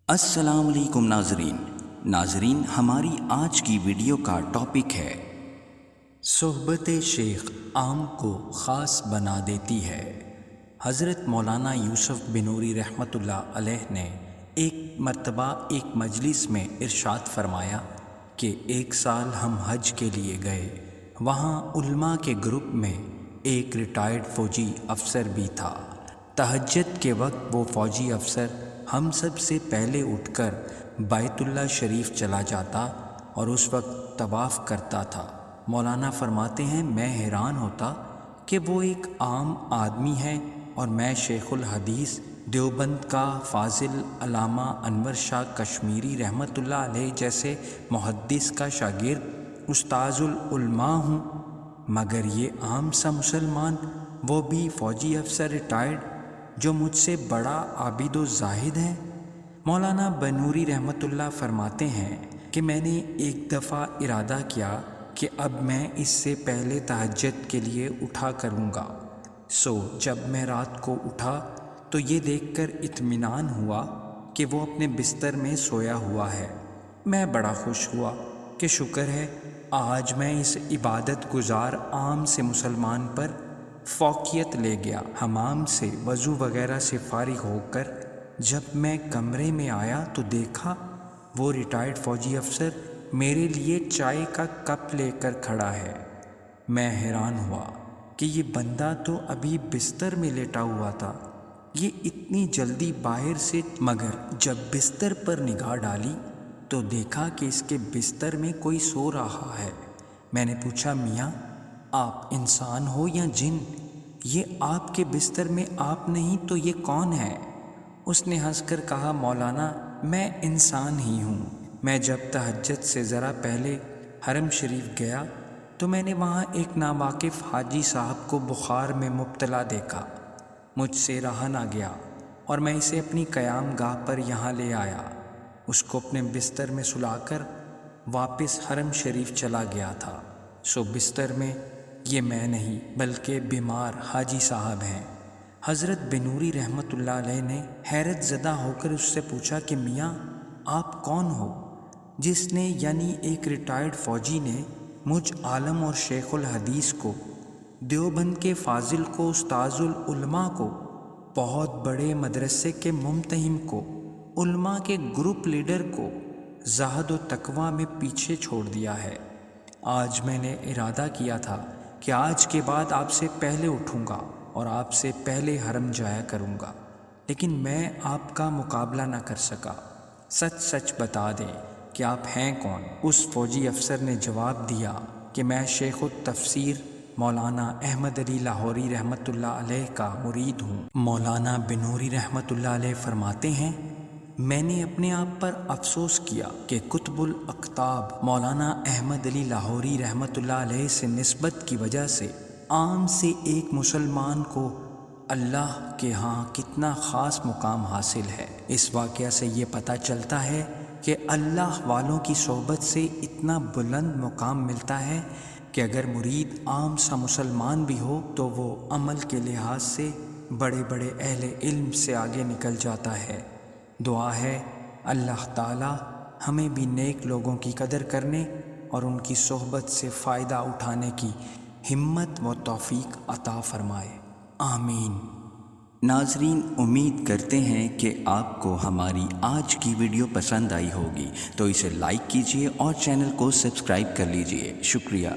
السلام علیکم ناظرین ہماری آج کی ویڈیو کا ٹاپک ہے صحبت شیخ عام کو خاص بنا دیتی ہے۔ حضرت مولانا یوسف بنوری رحمۃ اللہ علیہ نے ایک مرتبہ ایک مجلس میں ارشاد فرمایا کہ ایک سال ہم حج کے لیے گئے، وہاں علماء کے گروپ میں ایک ریٹائرڈ فوجی افسر بھی تھا۔ تہجد کے وقت وہ فوجی افسر ہم سب سے پہلے اٹھ کر بیت اللہ شریف چلا جاتا اور اس وقت طواف کرتا تھا۔ مولانا فرماتے ہیں میں حیران ہوتا کہ وہ ایک عام آدمی ہے اور میں شیخ الحدیث دیوبند کا فاضل علامہ انور شاہ کشمیری رحمۃ اللہ علیہ جیسے محدث کا شاگرد استاذ العلماء ہوں، مگر یہ عام سا مسلمان، وہ بھی فوجی افسر ریٹائرڈ، جو مجھ سے بڑا عابد و زاہد ہے۔ مولانا بنوری رحمۃ اللہ فرماتے ہیں کہ میں نے ایک دفعہ ارادہ کیا کہ اب میں اس سے پہلے تہجد کے لیے اٹھا کروں گا، جب میں رات کو اٹھا تو یہ دیکھ کر اطمینان ہوا کہ وہ اپنے بستر میں سویا ہوا ہے۔ میں بڑا خوش ہوا کہ شکر ہے آج میں اس عبادت گزار عام سے مسلمان پر فوقیت لے گیا۔ حمام سے وضو وغیرہ سے فارغ ہو کر جب میں کمرے میں آیا تو دیکھا وہ ریٹائرڈ فوجی افسر میرے لیے چائے کا کپ لے کر کھڑا ہے۔ میں حیران ہوا کہ یہ بندہ تو ابھی بستر میں لیٹا ہوا تھا، یہ اتنی جلدی باہر سے، مگر جب بستر پر نگاہ ڈالی تو دیکھا کہ اس کے بستر میں کوئی سو رہا ہے۔ میں نے پوچھا میاں آپ انسان ہو یا جن؟ یہ آپ کے بستر میں آپ نہیں تو یہ کون ہے؟ اس نے ہنس کر کہا مولانا میں انسان ہی ہوں۔ میں جب تہجد سے ذرا پہلے حرم شریف گیا تو میں نے وہاں ایک ناواقف حاجی صاحب کو بخار میں مبتلا دیکھا، مجھ سے رہا نہ گیا اور میں اسے اپنی قیام گاہ پر یہاں لے آیا۔ اس کو اپنے بستر میں سلا کر واپس حرم شریف چلا گیا تھا۔ بستر میں یہ میں نہیں بلکہ بیمار حاجی صاحب ہیں۔ حضرت بنوری رحمۃ اللہ علیہ نے حیرت زدہ ہو کر اس سے پوچھا کہ میاں آپ کون ہو؟ جس نے یعنی ایک ریٹائرڈ فوجی نے مجھ عالم اور شیخ الحدیث کو، دیوبند کے فاضل کو، استاذ العلماء کو، بہت بڑے مدرسے کے ممتحن کو، علماء کے گروپ لیڈر کو زہد و تقوی میں پیچھے چھوڑ دیا ہے۔ آج میں نے ارادہ کیا تھا کہ آج کے بعد آپ سے پہلے اٹھوں گا اور آپ سے پہلے حرم جایا کروں گا، لیکن میں آپ کا مقابلہ نہ کر سکا۔ سچ سچ بتا دیں کہ آپ ہیں کون؟ اس فوجی افسر نے جواب دیا کہ میں شیخ التفسیر مولانا احمد علی لاہوری رحمۃ اللہ علیہ کا مرید ہوں۔ مولانا بنوری رحمۃ اللہ علیہ فرماتے ہیں میں نے اپنے آپ پر افسوس کیا کہ قطب الاقطاب مولانا احمد علی لاہوری رحمۃ اللہ علیہ سے نسبت کی وجہ سے عام سے ایک مسلمان کو اللہ کے ہاں کتنا خاص مقام حاصل ہے۔ اس واقعہ سے یہ پتہ چلتا ہے کہ اللہ والوں کی صحبت سے اتنا بلند مقام ملتا ہے کہ اگر مرید عام سا مسلمان بھی ہو تو وہ عمل کے لحاظ سے بڑے بڑے اہل علم سے آگے نکل جاتا ہے۔ دعا ہے اللہ تعالی ہمیں بھی نیک لوگوں کی قدر کرنے اور ان کی صحبت سے فائدہ اٹھانے کی ہمت و توفیق عطا فرمائے، آمین۔ ناظرین امید کرتے ہیں کہ آپ کو ہماری آج کی ویڈیو پسند آئی ہوگی، تو اسے لائک کیجیے اور چینل کو سبسکرائب کر لیجیے۔ شکریہ۔